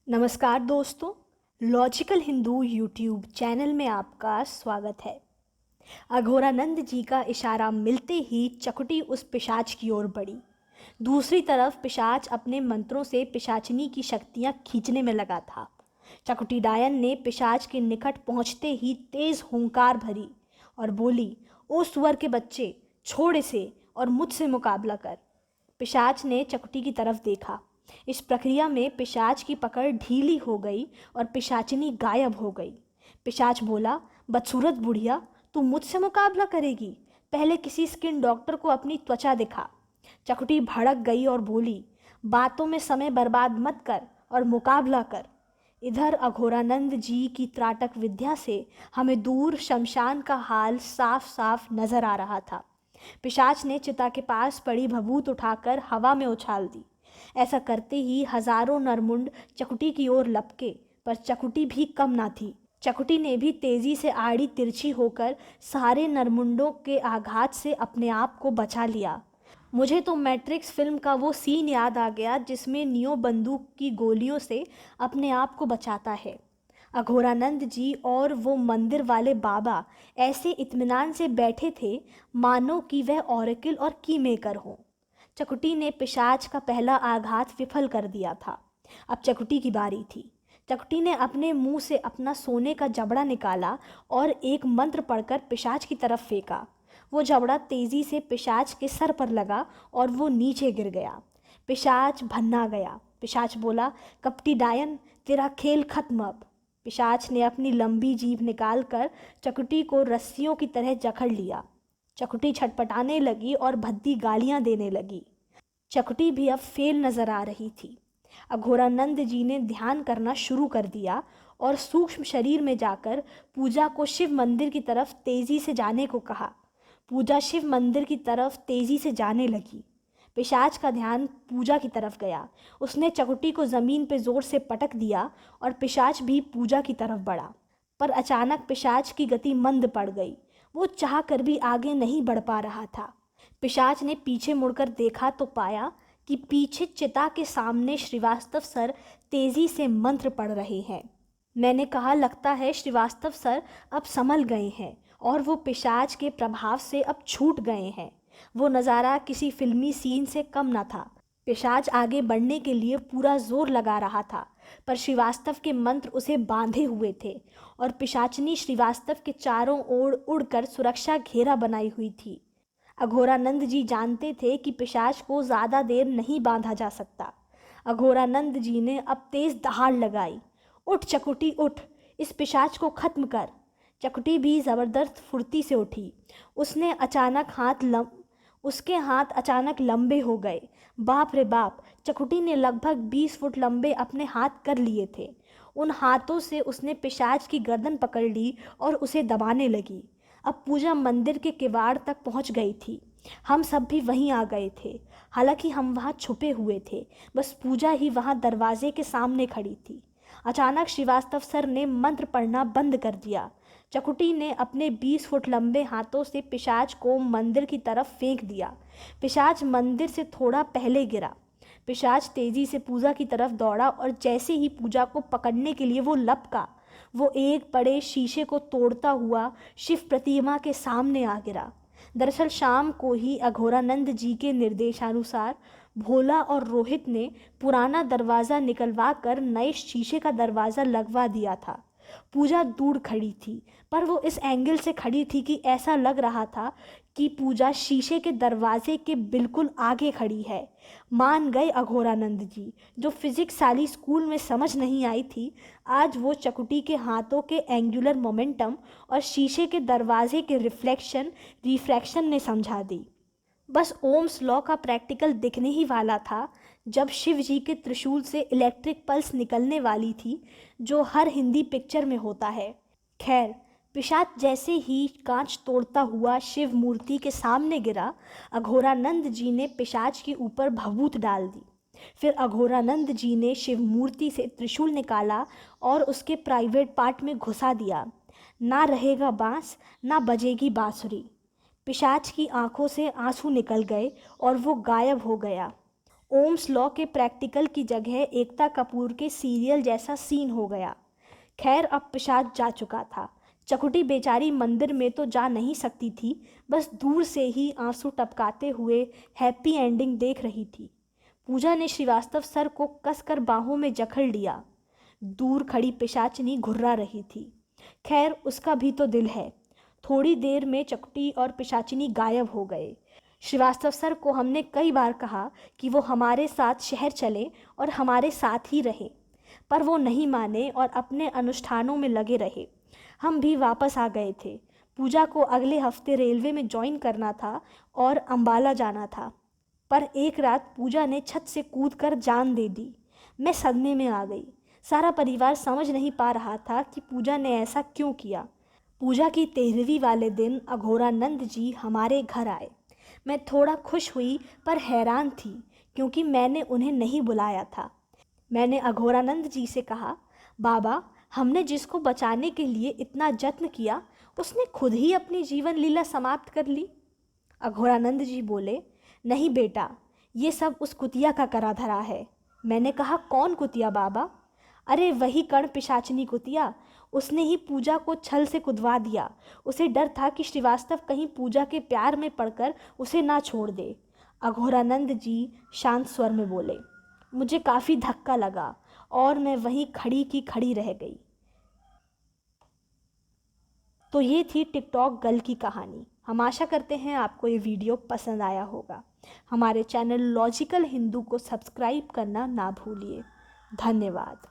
नमस्कार दोस्तों। Logical Hindu YouTube channel में आपका स्वागत है। अघोरानंद जी का इशारा मिलते ही चकुटी उस पिशाच की ओर बढ़ी। दूसरी तरफ पिशाच अपने मंत्रों से पिशाचिनी की शक्तियां खींचने में लगा था। चकुटी डायन ने पिशाच के निकट पहुंचते ही तेज हुंकार भरी और बोली, ओ सुअर के बच्चे, छोड़ इसे और मुझसे मुकाबला कर। पिशाच ने चकुटी की तरफ देखा। इस प्रक्रिया में पिशाच की पकड़ ढीली हो गई और पिशाचिनी गायब हो गई। पिशाच बोला, बदसूरत बुढ़िया, तू मुझसे मुकाबला करेगी? पहले किसी स्किन डॉक्टर को अपनी त्वचा दिखा। चकुटी भड़क गई और बोली, बातों में समय बर्बाद मत कर और मुकाबला कर। इधर अघोरानंद जी की त्राटक विद्या से हमें दूर शमशान का हाल साफ साफ नजर आ रहा था। पिशाच ने चिता के पास पड़ी भभूत उठाकर हवा में उछाल दी। ऐसा करते ही हजारों नरमुंड चकुटी की ओर लपके, पर चकुटी भी कम ना थी। चकुटी ने भी तेजी से आड़ी तिरछी होकर सारे नरमुंडों के आघात से अपने आप को बचा लिया। मुझे तो मैट्रिक्स फिल्म का वो सीन याद आ गया जिसमें नियो बंदूक की गोलियों से अपने आप को बचाता है। अघोरानंद जी और वो मंदिर वाले बाबा ऐसे इत्मीनान से बैठे थे मानो कि वह ओरेकल और की मेकर हो। चकुटी ने पिशाच का पहला आघात विफल कर दिया था। अब चकुटी की बारी थी। चकुटी ने अपने मुंह से अपना सोने का जबड़ा निकाला और एक मंत्र पढ़कर पिशाच की तरफ फेंका। वो जबड़ा तेजी से पिशाच के सर पर लगा और वो नीचे गिर गया। पिशाच भन्ना गया। पिशाच बोला, कपटी डायन, तेरा खेल खत्म अब। पिशाच ने अपनी लंबी जीभ निकालकर चकुटी को रस्सियों की तरह जकड़ लिया। चकुटी छटपटाने लगी और भद्दी गालियां देने लगी। चकुटी भी अब फेल नजर आ रही थी। अघोरानंद जी ने ध्यान करना शुरू कर दिया और सूक्ष्म शरीर में जाकर पूजा को शिव मंदिर की तरफ तेजी से जाने को कहा। पूजा शिव मंदिर की तरफ तेजी से जाने लगी। पिशाच का ध्यान पूजा की तरफ गया। उसने चकुटी को जमीन पर जोर से पटक दिया और पिशाच भी पूजा की तरफ बढ़ा। पर अचानक पिशाच की गति मंद पड़ गई। वो चाह कर भी आगे नहीं बढ़ पा रहा था। पिशाच ने पीछे मुड़कर देखा तो पाया कि पीछे चिता के सामने श्रीवास्तव सर तेजी से मंत्र पढ़ रहे हैं। मैंने कहा, लगता है श्रीवास्तव सर अब संभल गए हैं और वो पिशाच के प्रभाव से अब छूट गए हैं। वो नज़ारा किसी फिल्मी सीन से कम न था। पिशाच आगे बढ़ने के लिए पूरा जोर लगा रहा था, पर श्रीवास्तव के मंत्र उसे बांधे हुए थे और पिशाचनी श्रीवास्तव के चारों ओर उड़कर सुरक्षा घेरा बनाई हुई थी। अघोरानंद जी जानते थे कि पिशाच को ज़्यादा देर नहीं बांधा जा सकता। अघोरानंद जी ने अब तेज दहाड़ लगाई। उठ चकुटी उठ, इस पिशाच को खत्म कर। चकुटी भी ज़बरदस्त फुर्ती से उठी। उसके हाथ अचानक लंबे हो गए। बाप रे बाप, चकुटी ने लगभग 20 फुट लंबे अपने हाथ कर लिए थे। उन हाथों से उसने पिशाच की गर्दन पकड़ ली और उसे दबाने लगी। अब पूजा मंदिर के किवाड़ तक पहुंच गई थी। हम सब भी वहीं आ गए थे। हालांकि हम वहां छुपे हुए थे, बस पूजा ही वहां दरवाजे के सामने खड़ी थी। अचानक श्रीवास्तव सर ने मंत्र पढ़ना बंद कर दिया। चकुटी ने अपने 20 फुट लंबे हाथों से पिशाच को मंदिर की तरफ फेंक दिया। पिशाच मंदिर से थोड़ा पहले गिरा। पिशाच तेजी से पूजा की तरफ दौड़ा और जैसे ही पूजा को पकड़ने के लिए वो लपका, वो एक बड़े शीशे को तोड़ता हुआ शिव प्रतिमा के सामने आ गिरा। दरअसल शाम को ही अघोरानंद जी के निर्देशानुसार भोला और रोहित ने पुराना दरवाज़ा निकलवा कर नए शीशे का दरवाज़ा लगवा दिया था। पूजा दूर खड़ी थी, पर वो इस एंगल से खड़ी थी कि ऐसा लग रहा था कि पूजा शीशे के दरवाजे के बिल्कुल आगे खड़ी है। मान गए अघोरानंद जी। जो फिजिक्स साली स्कूल में समझ नहीं आई थी, आज वो चकुटी के हाथों के एंगुलर मोमेंटम और शीशे के दरवाजे के रिफ्रैक्शन ने समझा दी। बस ओम्स लॉ का प्रैक्टिकल दिखने ही वाला था जब शिव जी के त्रिशूल से इलेक्ट्रिक पल्स निकलने वाली थी, जो हर हिंदी पिक्चर में होता है। खैर, पिशाच जैसे ही कांच तोड़ता हुआ शिव मूर्ति के सामने गिरा, अघोरानंद जी ने पिशाच के ऊपर भभूत डाल दी। फिर अघोरानंद जी ने शिव मूर्ति से त्रिशूल निकाला और उसके प्राइवेट पार्ट में घुसा दिया। ना रहेगा बांस, ना बजेगी बांसुरी। पिशाच की आंखों से आंसू निकल गए और वो गायब हो गया। ओम्स लॉ के प्रैक्टिकल की जगह एकता कपूर के सीरियल जैसा सीन हो गया। खैर अब पिशाच जा चुका था। चकुटी बेचारी मंदिर में तो जा नहीं सकती थी, बस दूर से ही आंसू टपकाते हुए हैप्पी एंडिंग देख रही थी। पूजा ने श्रीवास्तव सर को कसकर बाहों में जकड़ लिया। दूर खड़ी पिशाचनी घुर्रा रही थी। खैर उसका भी तो दिल है। थोड़ी देर में चकुटी और पिशाचिनी गायब हो गए। श्रीवास्तव सर को हमने कई बार कहा कि वो हमारे साथ शहर चले और हमारे साथ ही रहे, पर वो नहीं माने और अपने अनुष्ठानों में लगे रहे। हम भी वापस आ गए थे। पूजा को अगले हफ्ते रेलवे में ज्वाइन करना था और अंबाला जाना था, पर एक रात पूजा ने छत से कूदकर जान दे दी। मैं सदमे में आ गई। सारा परिवार समझ नहीं पा रहा था कि पूजा ने ऐसा क्यों किया। पूजा की 13वीं वाले दिन अघोरानंद जी हमारे घर आए। मैं थोड़ा खुश हुई पर हैरान थी, क्योंकि मैंने उन्हें नहीं बुलाया था। मैंने अघोरानंद जी से कहा, बाबा, हमने जिसको बचाने के लिए इतना जत्न किया, उसने खुद ही अपनी जीवन लीला समाप्त कर ली। अघोरानंद जी बोले, नहीं बेटा, ये सब उस कुतिया का करा धरा है। मैंने कहा, कौन कुतिया बाबा? अरे वही कर्ण पिशाचनी कुतिया। उसने ही पूजा को छल से कुदवा दिया। उसे डर था कि श्रीवास्तव कहीं पूजा के प्यार में पड़कर उसे ना छोड़ दे। अघोरानंद जी शांत स्वर में बोले। मुझे काफ़ी धक्का लगा और मैं वहीं खड़ी की खड़ी रह गई। तो ये थी टिकटॉक गर्ल की कहानी। हम आशा करते हैं आपको ये वीडियो पसंद आया होगा। हमारे चैनल लॉजिकल हिंदू को सब्सक्राइब करना ना भूलिए। धन्यवाद।